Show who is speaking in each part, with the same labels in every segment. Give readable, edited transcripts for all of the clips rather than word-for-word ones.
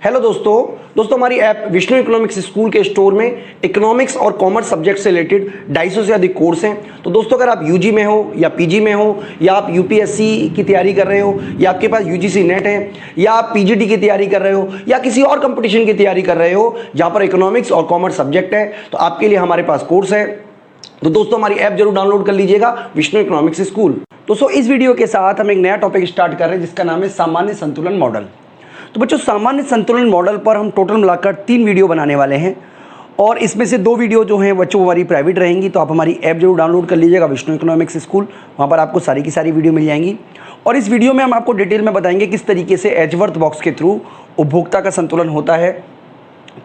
Speaker 1: Hello दोस्तों हमारी app Vishnu economics school के स्टोर में इकोनॉमिक्स और कॉमर्स सब्जेक्ट से रिलेटेड 250 से अधिक कोर्स हैं। तो दोस्तों अगर आप यूजी में हो या पीजी में हो या आप यूपीएससी की तैयारी कर रहे हो या आपके पास यूजीसी नेट है या आप पीजीटी की तैयारी कर रहे हो या किसी और कंपटीशन की तैयारी कर रहे हो जहाँ पर इकोनॉमिक्स और कॉमर्स सब्जेक्ट है, तो आपके लिए हमारे पास कोर्स है। तो दोस्तों हमारी ऐप जरूर डाउनलोड कर लीजिएगा, विष्णु इकोनॉमिक्स स्कूल। दोस्तों इस वीडियो के साथ हम एक नया टॉपिक स्टार्ट कर रहे हैं जिसका नाम है सामान्य संतुलन मॉडल। तो बच्चों सामान्य संतुलन मॉडल पर हम टोटल मिलाकर 3 वीडियो बनाने वाले हैं और इसमें से 2 वीडियो जो हैं बच्चों हमारी प्राइवेट रहेंगी। तो आप हमारी ऐप जरूर डाउनलोड कर लीजिएगा, विष्णु इकोनॉमिक्स स्कूल। वहाँ पर आपको सारी की सारी वीडियो मिल जाएंगी और इस वीडियो में हम आपको डिटेल में बताएंगे किस तरीके से एजवर्थ बॉक्स के थ्रू उपभोक्ता का संतुलन होता है,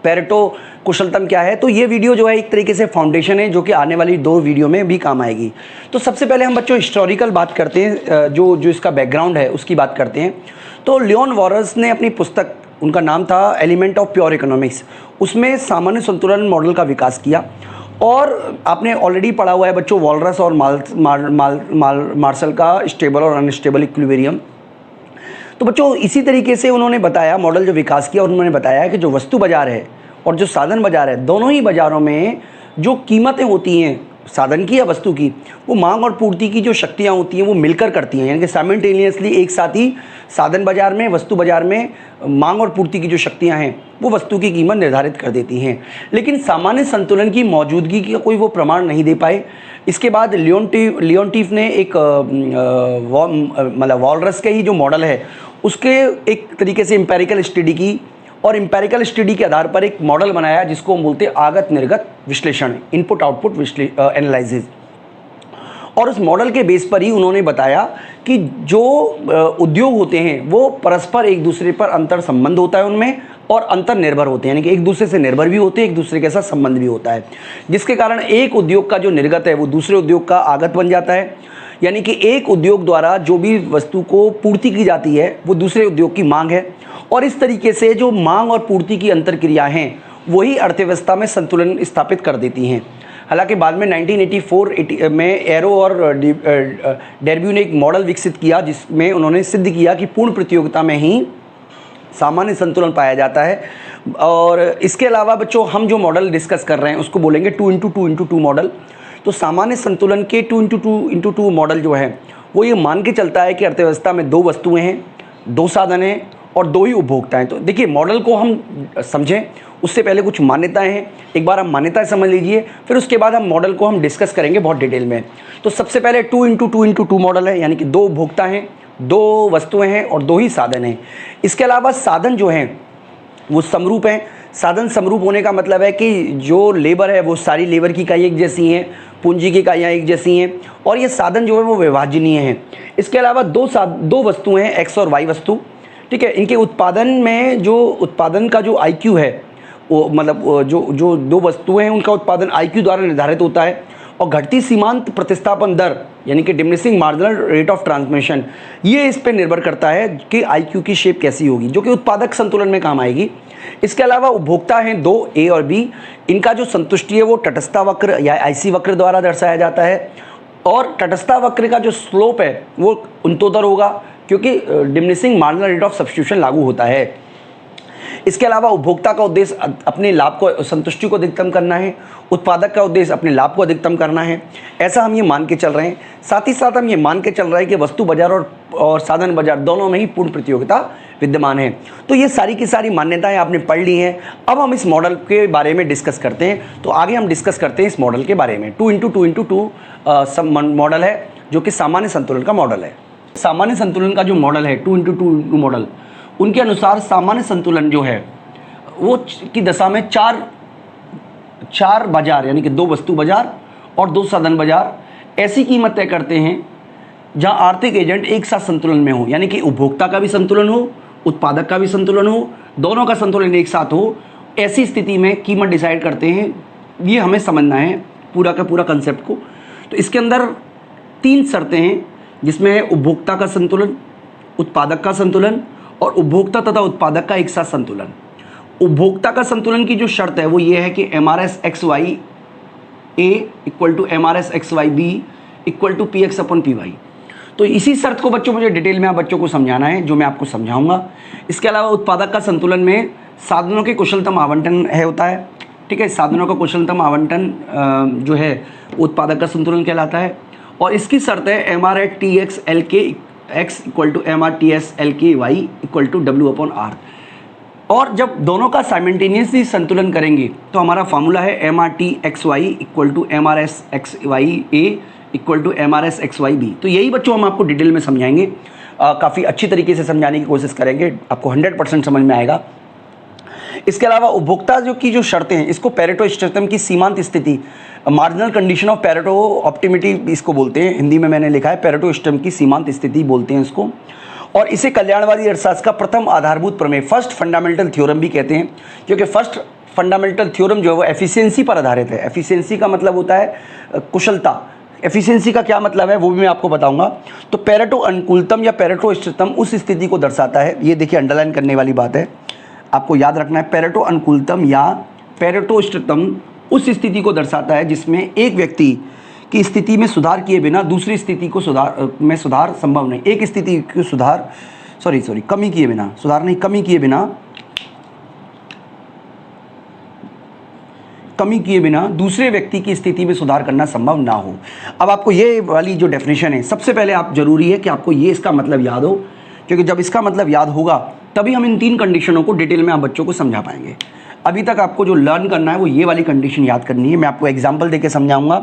Speaker 1: पेरेटो कुशलतम क्या है। तो ये वीडियो जो है एक तरीके से फाउंडेशन है जो कि आने वाली 2 वीडियो में भी काम आएगी। तो सबसे पहले हम बच्चों हिस्टोरिकल बात करते हैं, जो इसका बैकग्राउंड है उसकी बात करते हैं। तो लियोन वॉरस ने अपनी पुस्तक, उनका नाम था एलिमेंट ऑफ प्योर इकोनॉमिक्स, उसमें सामान्य संतुलन मॉडल का विकास किया। और आपने ऑलरेडी पढ़ा हुआ है बच्चों वॉलरस और मार्शल का स्टेबल और अनस्टेबल इक्विलिब्रियम। तो बच्चों इसी तरीके से उन्होंने बताया, मॉडल जो विकास किया और उन्होंने बताया कि जो वस्तु बाजार है और जो साधन बाजार है, दोनों ही बाजारों में जो कीमतें होती हैं साधन की या वस्तु की, वो मांग और पूर्ति की जो शक्तियाँ होती हैं वो मिलकर करती हैं। यानी कि साइमल्टेनियसली एक साथ ही साधन बाजार में, वस्तु बाजार में मांग और पूर्ति की जो शक्तियाँ हैं वो वस्तु की कीमत निर्धारित कर देती हैं। लेकिन सामान्य संतुलन की मौजूदगी का कोई वो प्रमाण नहीं दे पाए। इसके बाद लियोनटीफ ने एक वॉलरस के ही जो मॉडल है उसके एक तरीके से एम्पेरिकल स्टडी की और एम्पेरिकल स्टडी के आधार पर एक मॉडल बनाया जिसको हम बोलते हैं आगत निर्गत विश्लेषण, इनपुट आउटपुट एनालिसिस। और उस मॉडल के बेस पर ही उन्होंने बताया कि जो उद्योग होते हैं वो परस्पर एक दूसरे पर अंतर संबंध होता है उनमें और अंतर निर्भर होते हैं, यानी कि एक दूसरे से निर्भर भी होते हैं, एक दूसरे के साथ संबंध भी होता है, जिसके कारण एक उद्योग का जो निर्गत है वो दूसरे उद्योग का आगत बन जाता है। यानी कि एक उद्योग द्वारा जो भी वस्तु को पूर्ति की जाती है वो दूसरे उद्योग की मांग है और इस तरीके से जो मांग और पूर्ति की अंतरक्रिया हैं वही अर्थव्यवस्था में संतुलन स्थापित कर देती हैं। हालांकि बाद में 1984 में एरो और डेरब्यू ने एक मॉडल विकसित किया जिसमें उन्होंने सिद्ध किया कि पूर्ण प्रतियोगिता में ही सामान्य संतुलन पाया जाता है। और इसके अलावा बच्चों हम जो मॉडल डिस्कस कर रहे हैं उसको बोलेंगे 2x2x2 मॉडल। तो सामान्य संतुलन के 2x2x2 मॉडल जो है वो ये मान के चलता है कि अर्थव्यवस्था में 2 वस्तुएं हैं, 2 साधन हैं और 2 ही उपभोक्ता हैं। तो देखिए मॉडल को हम समझें उससे पहले कुछ मान्यताएं हैं, एक बार हम मान्यताएं समझ लीजिए, फिर उसके बाद हम मॉडल को हम डिस्कस करेंगे बहुत डिटेल में। तो सबसे पहले 2x2x2 मॉडल है, यानी कि 2 उपभोक्ता हैं, 2 वस्तुएं हैं और 2 ही साधन हैं। इसके अलावा साधन जो हैं वो समरूप हैं। साधन समरूप होने का मतलब है कि जो लेबर है वो सारी लेबर की इकाई एक जैसी हैं, पूंजी की इकाइयाँ एक जैसी हैं और ये साधन जो है वो विभाजनीय हैं। इसके अलावा 2 वस्तुएं हैं, एक्स और वाई वस्तु, ठीक है। इनके उत्पादन में जो उत्पादन का जो IQ है वो मतलब जो 2 वस्तुएं हैं उनका उत्पादन IQ द्वारा निर्धारित होता है और घटती सीमांत प्रतिस्थापन दर यानी कि diminishing marginal rate of transmission, ये इस पर निर्भर करता है कि IQ की शेप कैसी होगी, जो कि उत्पादक संतुलन में काम आएगी। इसके अलावा उपभोक्ता हैं 2 A और B। इनका जो संतुष्टि है वो तटस्थता वक्र या IC वक्र द्वारा दर्शाया जाता है और तटस्थता वक्र का जो स्लोप है वो उन्तोदर होगा क्योंकि diminishing marginal rate of substitution लागू होता है। इसके अलावा उपभोक्ता का उद्देश्य अपने लाभ को, संतुष्टि को अधिकतम करना है, उत्पादक का उद्देश्य अपने लाभ को अधिकतम करना है, ऐसा हम ये मान के चल रहे हैं। साथ ही साथ हम ये मान के चल रहे हैं कि वस्तु बाजार और साधन बाजार दोनों में ही पूर्ण प्रतियोगिता विद्यमान है। तो ये सारी की सारी मान्यताएं आपने पढ़ ली हैं। अब हम इस मॉडल के बारे में डिस्कस करते हैं। तो आगे हम डिस्कस करते हैं इस मॉडल के बारे में। 2x2x2 मॉडल है जो कि सामान्य संतुलन का मॉडल है। सामान्य संतुलन का जो मॉडल है 2x2x2 मॉडल, उनके अनुसार सामान्य संतुलन जो है वो की दशा में चार बाजार यानी कि 2 वस्तु बाजार और 2 साधन बाजार ऐसी कीमत तय करते हैं जहां आर्थिक एजेंट एक साथ संतुलन में हो, यानी कि उपभोक्ता का भी संतुलन हो, उत्पादक का भी संतुलन हो, दोनों का संतुलन एक साथ हो। ऐसी स्थिति में कीमत डिसाइड करते हैं। ये हमें समझना है पूरा का पूरा कंसेप्ट को। तो इसके अंदर 3 शर्तें हैं जिसमें उपभोक्ता का संतुलन, उत्पादक का संतुलन और उपभोक्ता तथा उत्पादक का एक साथ संतुलन। उपभोक्ता का संतुलन की जो शर्त है वो ये है कि MRS XY A equal to MRS XY B equal to PX/PY। तो इसी शर्त को बच्चों मुझे डिटेल में आप बच्चों को समझाना है, जो मैं आपको समझाऊंगा। इसके अलावा उत्पादक का संतुलन में साधनों के कुशलतम आवंटन है होता है, ठीक है। साधनों का कुशलतम आवंटन जो है उत्पादक का संतुलन कहलाता है, और इसकी शर्त है M R at T X L K X equal to M R T S L K Y equal to W upon R. और जब दोनों का साइमल्टेनियसली संतुलन करेंगे तो हमारा फार्मूला है M R T X Y equal to M R S X Y A equal to M R S X Y B. तो यही बच्चों हम आपको डिटेल में समझाएंगे, काफ़ी अच्छी तरीके से समझाने की कोशिश करेंगे, आपको 100% समझ में आएगा। इसके अलावा उपभोक्ता जो शर्तें हैं, इसको पेरेटो इष्टतम की सीमांत स्थिति, मार्जिनल कंडीशन ऑफ पेरेटो ऑप्टिमिटी इसको बोलते हैं, हिंदी में मैंने लिखा है पेरेटो इष्टतम की सीमांत स्थिति बोलते हैं इसको। और इसे कल्याणवादी अर्थशास्त्र का प्रथम आधारभूत प्रमेय, फर्स्ट फंडामेंटल थ्योरम भी कहते हैं, क्योंकि फर्स्ट फंडामेंटल थ्योरम जो है वो एफिशिएंसी पर आधारित है। एफिशिएंसी का मतलब होता है कुशलता। एफिशिएंसी का क्या मतलब है वो भी मैं आपको बताऊंगा। तो पेरेटो अनुकूलतम या पेरेटो इष्टतम उस स्थिति को दर्शाता है, ये देखिए अंडरलाइन करने वाली बात है, आपको याद रखना है। पेरेटो अनुकूलतम या पेरेटो इष्टतम उस स्थिति को दर्शाता है जिसमें एक व्यक्ति की स्थिति में सुधार किए बिना दूसरी स्थिति को सुधार संभव नहीं। एक स्थिति को कमी किए बिना, सुधार नहीं, कमी किए बिना दूसरे व्यक्ति की स्थिति में सुधार करना संभव ना हो। अब आपको ये वाली जो डेफिनेशन है, सबसे पहले आप जरूरी है कि आपको ये इसका मतलब याद हो, क्योंकि जब इसका मतलब याद होगा तभी हम इन 3 कंडीशनों को डिटेल में आप बच्चों को समझा पाएंगे। अभी तक आपको जो लर्न करना है वो ये वाली कंडीशन याद करनी है। मैं आपको एग्जांपल देके समझाऊंगा।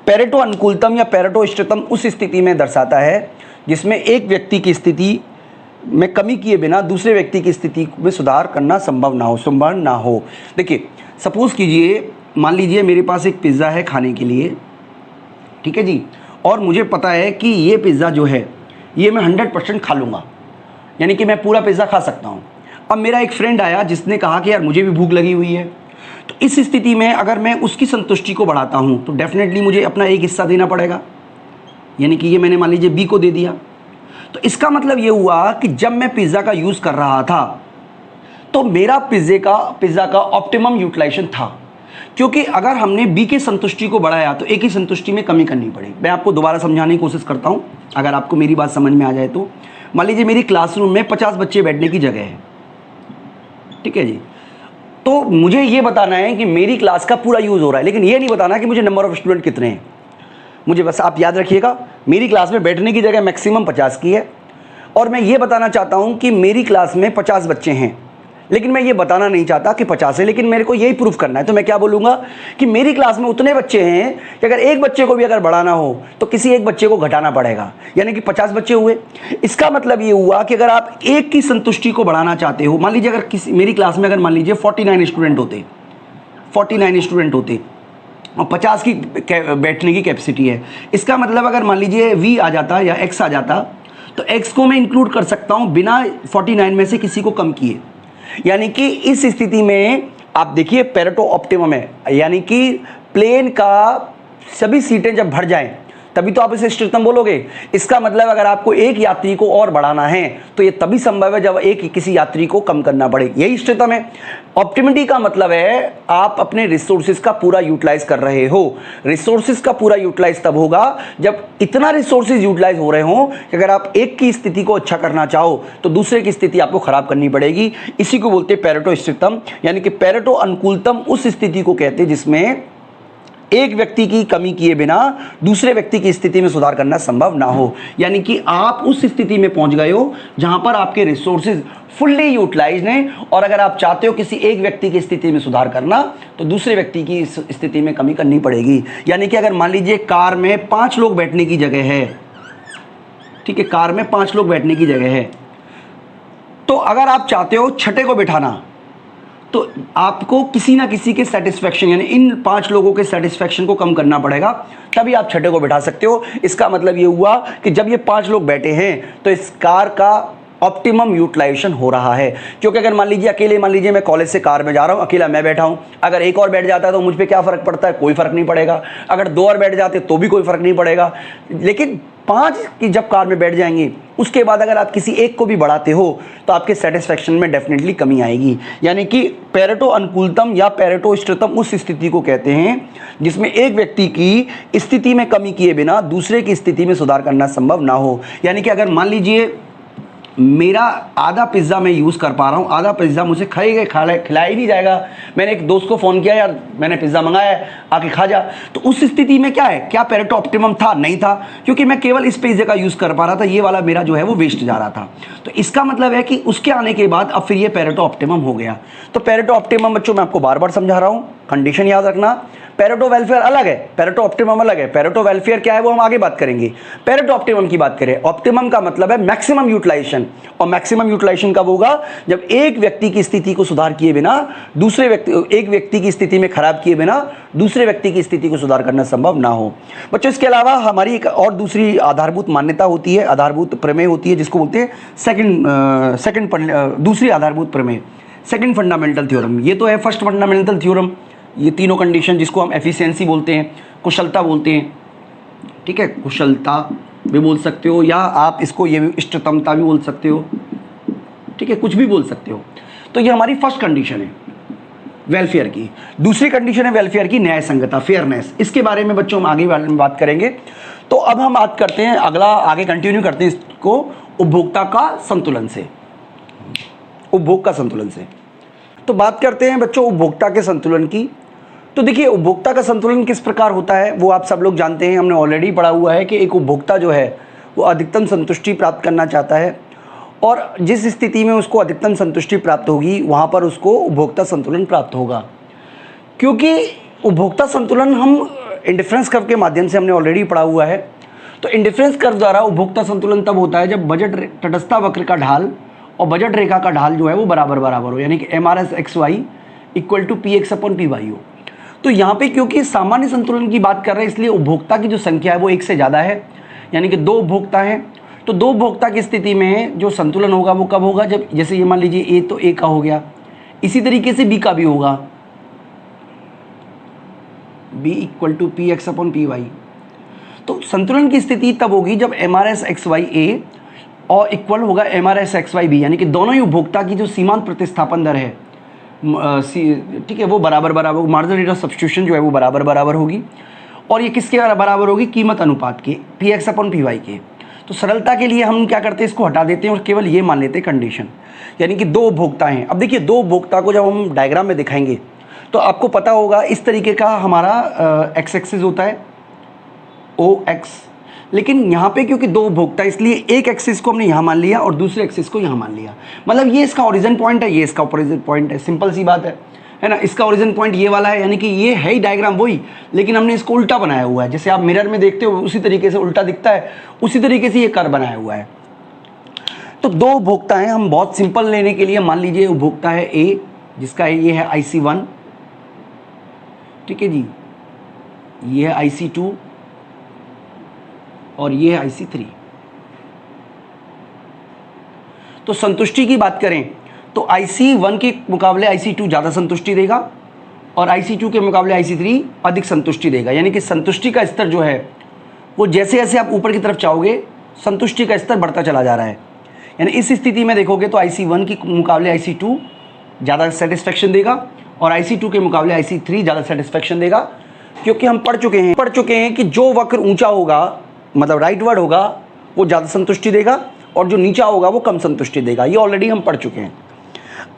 Speaker 1: पेरेटो अनुकूलतम या पेरेटो इष्टतम उस स्थिति में दर्शाता है जिसमें एक व्यक्ति की स्थिति में कमी किए बिना दूसरे व्यक्ति की स्थिति में सुधार करना संभव ना हो। देखिए सपोज कीजिए, मान लीजिए मेरे पास एक पिज़्ज़ा है खाने के लिए, ठीक है जी, और मुझे पता है कि ये पिज़्ज़ा जो है ये मैं 100% खा लूँगा, यानी कि मैं पूरा पिज़्ज़ा खा सकता हूँ। अब मेरा एक फ्रेंड आया जिसने कहा कि यार मुझे भी भूख लगी हुई है, तो इस स्थिति में अगर मैं उसकी संतुष्टि को बढ़ाता हूँ तो डेफिनेटली मुझे अपना एक हिस्सा देना पड़ेगा, यानी कि ये मैंने मान लीजिए बी को दे दिया। तो इसका मतलब ये हुआ कि जब मैं पिज़्ज़ा का यूज़ कर रहा था तो मेरा पिज़्ज़ा का ऑप्टिमम यूटिलाइजेशन था, क्योंकि अगर हमने बी के संतुष्टि को बढ़ाया तो ए की संतुष्टि में कमी करनी पड़ेगी। मैं आपको दोबारा समझाने की कोशिश करता हूँ, अगर आपको मेरी बात समझ में आ जाए तो। मान लीजिए मेरी क्लासरूम में 50 बच्चे बैठने की जगह है, ठीक है जी, तो मुझे ये बताना है कि मेरी क्लास का पूरा यूज़ हो रहा है, लेकिन ये नहीं बताना कि मुझे नंबर ऑफ स्टूडेंट कितने हैं। मुझे बस आप याद रखिएगा मेरी क्लास में बैठने की जगह मैक्सिमम 50 की है, और मैं ये बताना चाहता हूँ कि मेरी क्लास में 50 बच्चे हैं, लेकिन मैं ये बताना नहीं चाहता कि 50 है, लेकिन मेरे को यही प्रूफ करना है। तो मैं क्या बोलूँगा कि मेरी क्लास में उतने बच्चे हैं कि अगर एक बच्चे को भी अगर बढ़ाना हो तो किसी एक बच्चे को घटाना पड़ेगा, यानी कि 50 बच्चे हुए। इसका मतलब ये हुआ कि अगर आप एक की संतुष्टि को बढ़ाना चाहते हो, मान लीजिए अगर मेरी क्लास में अगर मान लीजिए 49 स्टूडेंट होते और 50 की बैठने की कैपेसिटी है, इसका मतलब अगर मान लीजिए वी आ जाता या एक्स आ जाता तो एक्स को मैं इंक्लूड कर सकता हूँ बिना 49 में से किसी को कम किए। यानी कि इस स्थिति में आप देखिए पेरेटो ऑप्टिमम है, यानी कि प्लेन का सभी सीटें जब भर जाएं तभी तो आप इसे इष्टतम बोलोगे। इसका मतलब अगर आपको एक यात्री को और बढ़ाना है तो ये तभी संभव है जब एक किसी यात्री को कम करना पड़े, यही इष्टतम है। ऑप्टिमिटी का मतलब है आप अपने रिसोर्सेज का पूरा यूटिलाइज कर रहे हो। रिसोर्सेज का पूरा यूटिलाइज तब होगा जब इतना रिसोर्सेज यूटिलाइज हो रहे हो कि अगर आप एक की स्थिति को अच्छा करना चाहो तो दूसरे की स्थिति आपको खराब करनी पड़ेगी। इसी को बोलते हैं पेरेटो इष्टतम, यानी कि पेरेटो अनुकूलतम उस स्थिति को कहते हैं जिसमें एक व्यक्ति की कमी किए बिना दूसरे व्यक्ति की स्थिति में सुधार करना संभव ना हो। यानी कि आप उस स्थिति में पहुंच गए हो जहां पर आपके रिसोर्सेज फुल्ली यूटिलाइज्ड हैं, और अगर आप चाहते हो किसी एक व्यक्ति की स्थिति में सुधार करना तो दूसरे व्यक्ति की स्थिति में कमी करनी पड़ेगी। यानी कि अगर मान लीजिए कार में 5 लोग बैठने की जगह है, ठीक है, कार में 5 लोग बैठने की जगह है, तो अगर आप चाहते हो छठे को बिठाना तो आपको किसी ना किसी के सेटिस्फैक्शन, यानी इन 5 लोगों के सेटिस्फैक्शन को कम करना पड़ेगा, तभी आप छठे को बिठा सकते हो। इसका मतलब ये हुआ कि जब ये 5 लोग बैठे हैं तो इस कार का ऑप्टिमम यूटिलाइजेशन हो रहा है। क्योंकि अगर मान लीजिए मैं कॉलेज से कार में जा रहा हूँ, अकेला मैं बैठा हूँ, अगर एक और बैठ जाता है तो मुझ पर क्या फ़र्क पड़ता है? कोई फ़र्क नहीं पड़ेगा। अगर 2 और बैठ जाते तो भी कोई फ़र्क नहीं पड़ेगा। लेकिन 5 की जब कार में बैठ जाएंगे उसके बाद अगर आप किसी एक को भी बढ़ाते हो तो आपके सेटिस्फैक्शन में डेफिनेटली कमी आएगी। यानी कि पेरेटो अनुकूलतम या पेरेटो इष्टतम उस स्थिति को कहते हैं जिसमें एक व्यक्ति की स्थिति में कमी किए बिना दूसरे की स्थिति में सुधार करना संभव ना हो। यानी कि अगर मान लीजिए मेरा आधा पिज़्ज़ा मैं यूज़ कर पा रहा हूँ, आधा पिज़्ज़ा मुझे खिलाया ही नहीं जाएगा। मैंने एक दोस्त को फ़ोन किया, यार मैंने पिज़्ज़ा मंगाया है, आके खा जा। तो उस स्थिति में क्या है, क्या पेरेटो ऑप्टिमम था? नहीं था, क्योंकि मैं केवल इस पिज़्ज़े का यूज़ कर पा रहा था, ये वाला मेरा जो है वो वेस्ट जा रहा था। तो इसका मतलब है कि उसके आने के बाद अब फिर ये पेरेटो ऑप्टिमम हो गया। तो पेरेटो ऑप्टिमम बच्चों मैं आपको बार बार समझा रहा हूँ, कंडीशन याद रखना। पेरेटो वेलफेयर अलग है, पेरेटो ऑप्टिमम अलग है। पेरेटो वेलफेयर क्या है वो हम आगे बात करेंगे। पेरेटो ऑप्टिमम की बात करें, ऑप्टिमम का मतलब है मैक्सिमम यूटिलाइजेशन, और मैक्सिमम यूटिलाइजेशन कब होगा? जब एक व्यक्ति की स्थिति को सुधार किए बिना दूसरे व्यक्ति, एक व्यक्ति की स्थिति में खराब किए बिना दूसरे व्यक्ति की स्थिति को सुधार करना संभव ना हो। बच्चों इसके अलावा हमारी एक और दूसरी आधारभूत मान्यता होती है, आधारभूत प्रमेय होती है, जिसको बोलते हैं दूसरी आधारभूत प्रमेय, सेकंड फंडामेंटल थ्योरम। ये तो है फर्स्ट फंडामेंटल थ्योरम, ये तीनों कंडीशन जिसको हम एफिशिएंसी बोलते हैं, कुशलता बोलते हैं, ठीक है, कुशलता भी बोल सकते हो, या आप इसको ये इष्टतमता भी बोल सकते हो, ठीक है, कुछ भी बोल सकते हो। तो ये हमारी फर्स्ट कंडीशन है वेलफेयर की। दूसरी कंडीशन है वेलफेयर की न्याय संगतता, फेयरनेस। इसके बारे में बच्चों हम आगे में बात करेंगे। तो अब हम बात करते हैं, अगला आगे कंटिन्यू करते हैं इसको उपभोक्ता का संतुलन से, उपभोग का संतुलन से। तो बात करते हैं बच्चों उपभोक्ता के संतुलन की। तो देखिए उपभोक्ता का संतुलन किस प्रकार होता है वो आप सब लोग जानते हैं, हमने ऑलरेडी पढ़ा हुआ है कि एक उपभोक्ता जो है वो अधिकतम संतुष्टि प्राप्त करना चाहता है, और जिस स्थिति में उसको अधिकतम संतुष्टि प्राप्त होगी वहाँ पर उसको उपभोक्ता संतुलन प्राप्त होगा। क्योंकि उपभोक्ता संतुलन हम इंडिफरेंस कर्व के माध्यम से हमने ऑलरेडी पढ़ा हुआ है। तो इंडिफरेंस कर्व द्वारा उपभोक्ता संतुलन तब होता है जब बजट तटस्थता वक्र का ढाल और बजट रेखा का ढाल जो है वो बराबर हो, यानी कि MRS(XY) = PX/PY हो। तो यहाँ पे क्योंकि सामान्य संतुलन की बात कर रहे हैं, इसलिए उपभोक्ता की जो संख्या है वो एक से ज़्यादा है, यानी कि 2 उपभोक्ता हैं। तो 2 उपभोक्ता की स्थिति में जो संतुलन होगा वो कब होगा? जब जैसे ये मान लीजिए ए, तो ए का हो गया, इसी तरीके से बी का भी होगा, B = PX/PY। तो संतुलन की स्थिति तब होगी जब MRS(XY)A और इक्वल होगा MRS(XY)B, यानी कि दोनों ही उपभोक्ता की जो सीमांत प्रतिस्थापन दर है, ठीक है, वो बराबर मार्जिनल रेट ऑफ सब्स्टिट्यूशन जो है वो बराबर होगी। और ये किसके बराबर होगी? कीमत अनुपात के, PX/PY के। तो सरलता के लिए हम क्या करते हैं, इसको हटा देते हैं और केवल ये मान लेते हैं कंडीशन, यानी कि 2 उपभोक्ता हैं। अब देखिए 2 उपभोक्ता को जब हम डायग्राम में दिखाएंगे तो आपको पता होगा इस तरीके का हमारा एक्स एक्सिस होता है OX, लेकिन यहाँ पे क्योंकि 2 उपभोक्ता इसलिए एक एक्सिस को हमने यहाँ मान लिया और दूसरे एक्सिस को यहाँ मान लिया। मतलब ये इसका ओरिजिन पॉइंट है, ये इसका ओरिजिन पॉइंट है, सिंपल सी बात है ना। इसका ओरिजिन पॉइंट ये वाला है, यानी कि ये है ही डायग्राम वही, लेकिन हमने इसको उल्टा बनाया हुआ है। जैसे आप मिरर में देखते हो उसी तरीके से उल्टा दिखता है, उसी तरीके से ये कर्व बनाया हुआ है। तो 2 उपभोक्ता हैं, हम बहुत सिंपल लेने के लिए मान लीजिए उपभोक्ता है A, जिसका ये है IC1, ठीक है जी, ये है IC2 और ये है IC3। तो संतुष्टि की बात करें तो IC1 के मुकाबले IC2 ज़्यादा संतुष्टि देगा और IC2 के मुकाबले IC3 अधिक संतुष्टि देगा। यानी कि संतुष्टि का स्तर जो है वो जैसे जैसे आप ऊपर की तरफ चाहोगे संतुष्टि का स्तर बढ़ता चला जा रहा है। यानी इस स्थिति में देखोगे तो IC1 के मुकाबले IC2 ज़्यादा सेटिस्फेक्शन देगा और IC2 के मुकाबले IC3 ज़्यादा सेटिस्फेक्शन देगा, क्योंकि हम पढ़ चुके हैं कि जो वक्र ऊंचा होगा, मतलब राइटवर्ड होगा, वो ज़्यादा संतुष्टि देगा और जो नीचा होगा वो कम संतुष्टि देगा। ये ऑलरेडी हम पढ़ चुके हैं।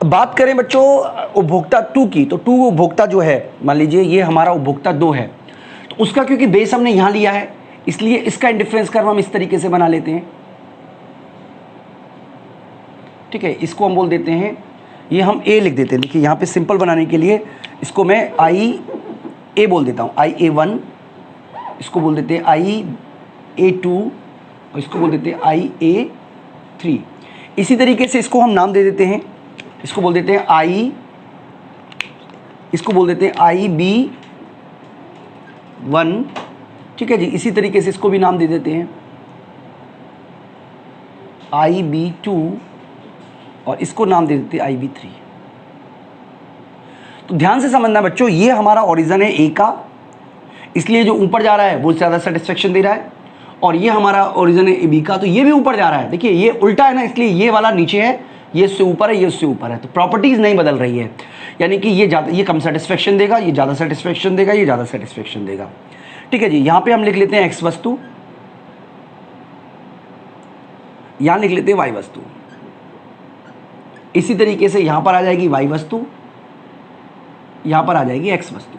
Speaker 1: बात करें बच्चों उपभोक्ता 2 की, तो 2 उपभोक्ता जो है, मान लीजिए ये हमारा उपभोक्ता 2 है, तो उसका क्योंकि बेस हमने यहाँ लिया है इसलिए इसका इंडिफरेंस कर्व हम इस तरीके से बना लेते हैं, ठीक है। इसको हम बोल देते हैं, ये हम A लिख देते हैं। देखिए यहाँ पे सिंपल बनाने के लिए इसको मैं IA बोल देता हूँ, IA1, इसको बोल देते हैं IA2 और इसको बोल देते हैं IA3। इसी तरीके से इसको हम नाम दे देते हैं, इसको बोल देते हैं इसको बोल देते हैं IB1, ठीक है जी। इसी तरीके से इसको भी नाम दे देते हैं IB2 और इसको नाम दे देते हैं IB3। तो ध्यान से समझना बच्चों, ये हमारा ओरिजिन है A का, इसलिए जो ऊपर जा रहा है वो ज़्यादा सेटिस्फेक्शन दे रहा है, और ये हमारा ओरिजिन है B का, तो ये भी ऊपर जा रहा है। देखिए ये उल्टा है ना, इसलिए ये वाला नीचे है, ये उससे ऊपर है, ये उससे ऊपर है, तो प्रॉपर्टीज़ नहीं बदल रही है। यानी कि ये कम सेटिस्फेक्शन देगा, ये ज़्यादा सेटिस्फेक्शन देगा, ये ज़्यादा सेटिस्फेक्शन देगा, ठीक है जी। यहाँ पे हम लिख लेते हैं X वस्तु, यहाँ लिख लेते हैं Y वस्तु, इसी तरीके से यहां पर आ जाएगी y वस्तु, यहां पर आ जाएगी x वस्तु।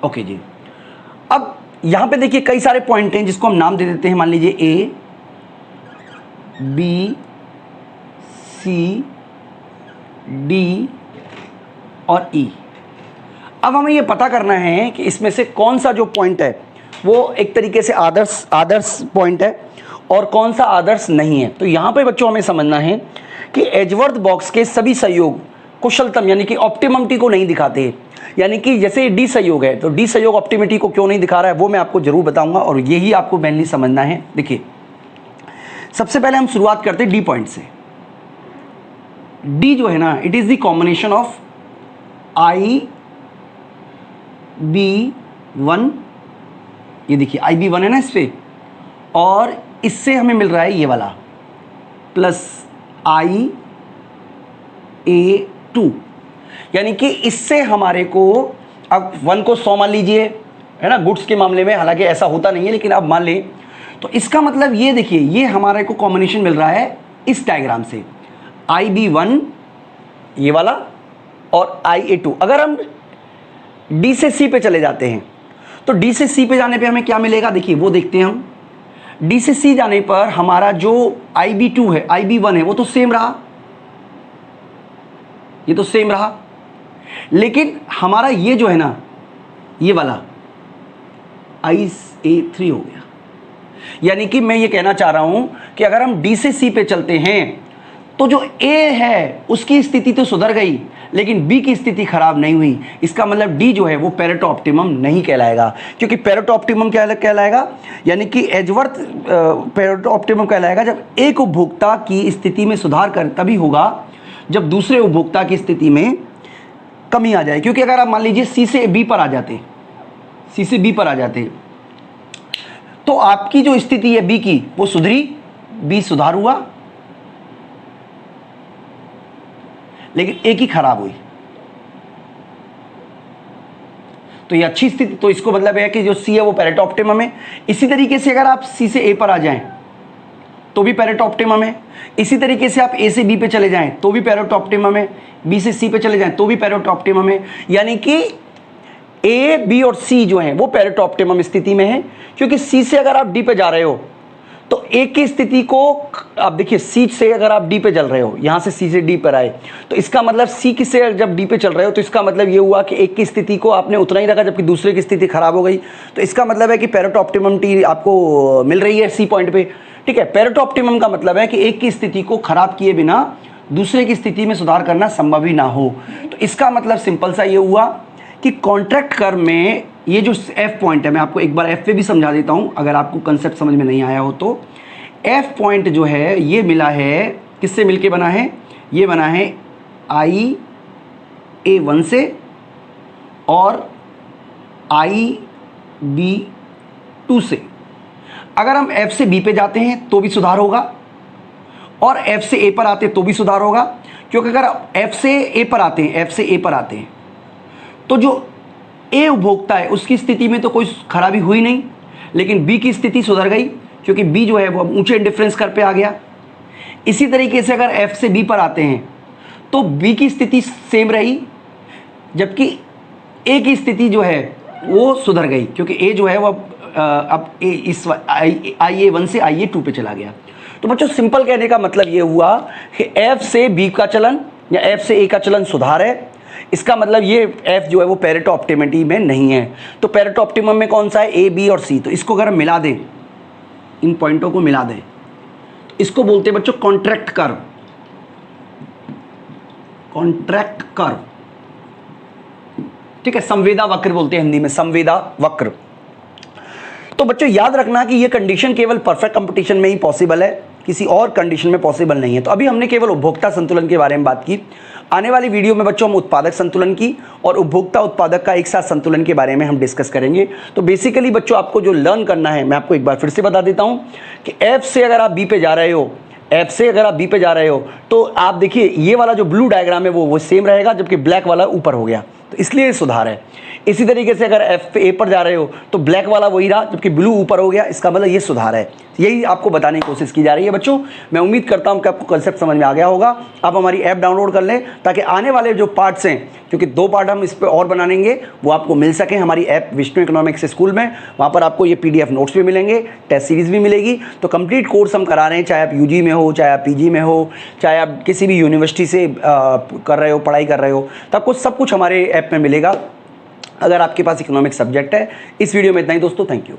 Speaker 1: ओके जी। अब यहां पे देखिए कई सारे पॉइंट हैं जिसको हम नाम दे देते हैं, मान लीजिए A, B, C, D और E। अब हमें ये पता करना है कि इसमें से कौन सा जो पॉइंट है वो एक तरीके से आदर्श पॉइंट है और कौन सा आदर्श नहीं है। तो यहाँ पे बच्चों हमें समझना है कि एजवर्थ बॉक्स के सभी सहयोग कुशलतम यानी कि ऑप्टिममिटी को नहीं दिखाते। यानी कि जैसे डी सहयोग है तो डी सहयोग ऑप्टिमिटी को क्यों नहीं दिखा रहा है वो मैं आपको जरूर बताऊंगा, और यही आपको मेनली समझना है। देखिए सबसे पहले हम शुरुआत करते हैं डी पॉइंट से। डी जो है ना, it is the combination of IB1, ये देखिए IB1 है ना इस पे, और इससे हमें मिल रहा है ये वाला प्लस IA2, यानी कि इससे हमारे को, अब 1 को 100 मान लीजिए, है ना, गुड्स के मामले में, हालांकि ऐसा होता नहीं है लेकिन अब मान लें, तो इसका मतलब ये देखिए ये हमारे को कॉम्बिनेशन मिल रहा है इस डायग्राम से, IB1 ये वाला और IA2। अगर हम D से C पे चले जाते हैं तो D से C पे जाने पे हमें क्या मिलेगा, देखिए वो देखते हैं हम। D से C जाने पर हमारा जो IB2 है, IB1 है, वो तो सेम रहा, ये तो सेम रहा, लेकिन हमारा ये जो है ना, ये वाला IA3 हो गया। यानी कि मैं ये कहना चाह रहा हूं कि अगर हम D से C पे चलते हैं तो जो A है उसकी स्थिति तो सुधर गई लेकिन B की स्थिति खराब नहीं हुई। इसका मतलब D जो है वो पेरेटो ऑप्टिमम नहीं कहलाएगा, क्योंकि पेरेटो ऑप्टिमम क्या कहलाएगा, यानी कि एजवर्थ पेरेटो ऑप्टिमम कहलाएगा जब एक उपभोक्ता की स्थिति में सुधार कर तभी होगा जब दूसरे उपभोक्ता की स्थिति में कमी आ जाए। क्योंकि अगर आप मान लीजिए C से B पर आ जाते, C से B पर आ जाते तो आपकी जो स्थिति है B की वो सुधरी, B सुधार हुआ, लेकिन A की खराब हुई। तो ये अच्छी स्थिति, तो इसको मतलब है कि जो C है वो पेरेटो ऑप्टिमम है। इसी तरीके से अगर आप C से A पर आ जाएं तो भी पेरेटो ऑप्टिमम है। इसी तरीके से आप A से B पे चले जाएं तो भी पेरेटो ऑप्टिमम है। B से C पे चले जाएं तो भी पेरेटो ऑप्टिमम है। यानी कि A, B और C जो है वो पेरेटो ऑप्टिमम स्थिति में है, क्योंकि C से अगर आप D पे जा रहे हो तो A की स्थिति को आप देखिए, C से अगर आप D पे चल रहे हो, यहां से C से D पर आए, तो इसका मतलब C की से जब D पे चल रहे हो तो इसका मतलब ये हुआ कि एक की स्थिति को आपने उतना ही रखा जबकि दूसरे की स्थिति खराब हो गई। तो इसका मतलब है कि पेरेटो ऑप्टिममिटी आपको मिल रही है C पॉइंट पे। ठीक है, पेरेटो ऑप्टिमम का मतलब है कि एक की स्थिति को खराब किए बिना दूसरे की स्थिति में सुधार करना संभव ही ना हो। तो इसका मतलब सिंपल सा ये हुआ कि कॉन्ट्रैक्ट कर्व में ये जो F पॉइंट है, मैं आपको एक बार F पे भी समझा देता हूं अगर आपको कंसेप्ट समझ में नहीं आया हो तो। F पॉइंट जो है ये मिला है, किससे मिलके बना है, ये बना है IA1 से और IB2 से। अगर हम F से B पे जाते हैं तो भी सुधार होगा और F से A पर आते हैं तो भी सुधार होगा, क्योंकि अगर F से A पर आते हैं, F से A पर आते हैं तो जो A उपभोक्ता है उसकी स्थिति में तो कोई खराबी हुई नहीं, लेकिन B की स्थिति सुधर गई क्योंकि B जो है वो ऊंचे इंडिफरेंस कर्व पे आ गया। इसी तरीके से अगर F से B पर आते हैं तो B की स्थिति सेम रही, जबकि A की स्थिति जो है वो सुधर गई, क्योंकि A जो है वो अब इस IA1 से IA2 पे चला गया। तो बच्चों सिंपल कहने का मतलब ये हुआ कि F से B का चलन या F से A का चलन सुधार है। इसका मतलब ये F जो है वो पेरेटो ऑप्टिमिटी में नहीं है। तो पेरेटो ऑप्टिमम में कौन सा है, A, B और C। तो इसको अगर हम मिला दें, इन पॉइंटों को मिला दें, तो इसको बोलते हैं बच्चों कॉन्ट्रैक्ट कर्व। कॉन्ट्रैक्ट कर्व, ठीक है, संवेदा वक्र बोलते हैं हिंदी में, संवेदा वक्र। तो बच्चों याद रखना कि ये कंडीशन केवल परफेक्ट कंपटीशन में ही पॉसिबल है, किसी और कंडीशन में पॉसिबल नहीं है। तो अभी हमने केवल उपभोक्ता संतुलन के बारे में बात की। आने वाली वीडियो में बच्चों हम उत्पादक संतुलन की और उपभोक्ता उत्पादक का एक साथ संतुलन के बारे में हम डिस्कस करेंगे। तो बेसिकली बच्चों आपको जो लर्न करना है, मैं आपको एक बार फिर से बता देता हूं कि F से अगर आप B पे जा रहे हो, F से अगर आप B पे जा रहे हो तो आप देखिए ये वाला जो ब्लू डायग्राम है वो सेम रहेगा, जबकि ब्लैक वाला ऊपर हो गया। तो इसलिए सुधार है। इसी तरीके से अगर एफ ए पर जा रहे हो तो ब्लैक वाला वही रहा, जबकि ब्लू ऊपर हो गया, इसका मतलब ये सुधार है। यही आपको बताने की कोशिश की जा रही है बच्चों। मैं उम्मीद करता हूं कि आपको कंसेप्ट समझ में आ गया होगा। आप हमारी ऐप डाउनलोड कर लें ताकि आने वाले जो पार्ट्स हैं, क्योंकि 2 पार्ट हम इस पर और बनाएंगे, वो आपको मिल सकें हमारी ऐप विष्णु इकोनॉमिक्स स्कूल में। वहाँ पर आपको ये PDF नोट्स भी मिलेंगे, टेस्ट सीरीज भी मिलेगी। तो कंप्लीट कोर्स हम करा रहे हैं, चाहे आप UG में हो, चाहे आप PG में हो, चाहे आप किसी भी यूनिवर्सिटी से कर रहे हो, पढ़ाई कर रहे हो, तो आपको सब कुछ हमारे ऐप में मिलेगा अगर आपके पास इकोनॉमिक्स सब्जेक्ट है। इस वीडियो में इतना ही दोस्तों, थैंक यू।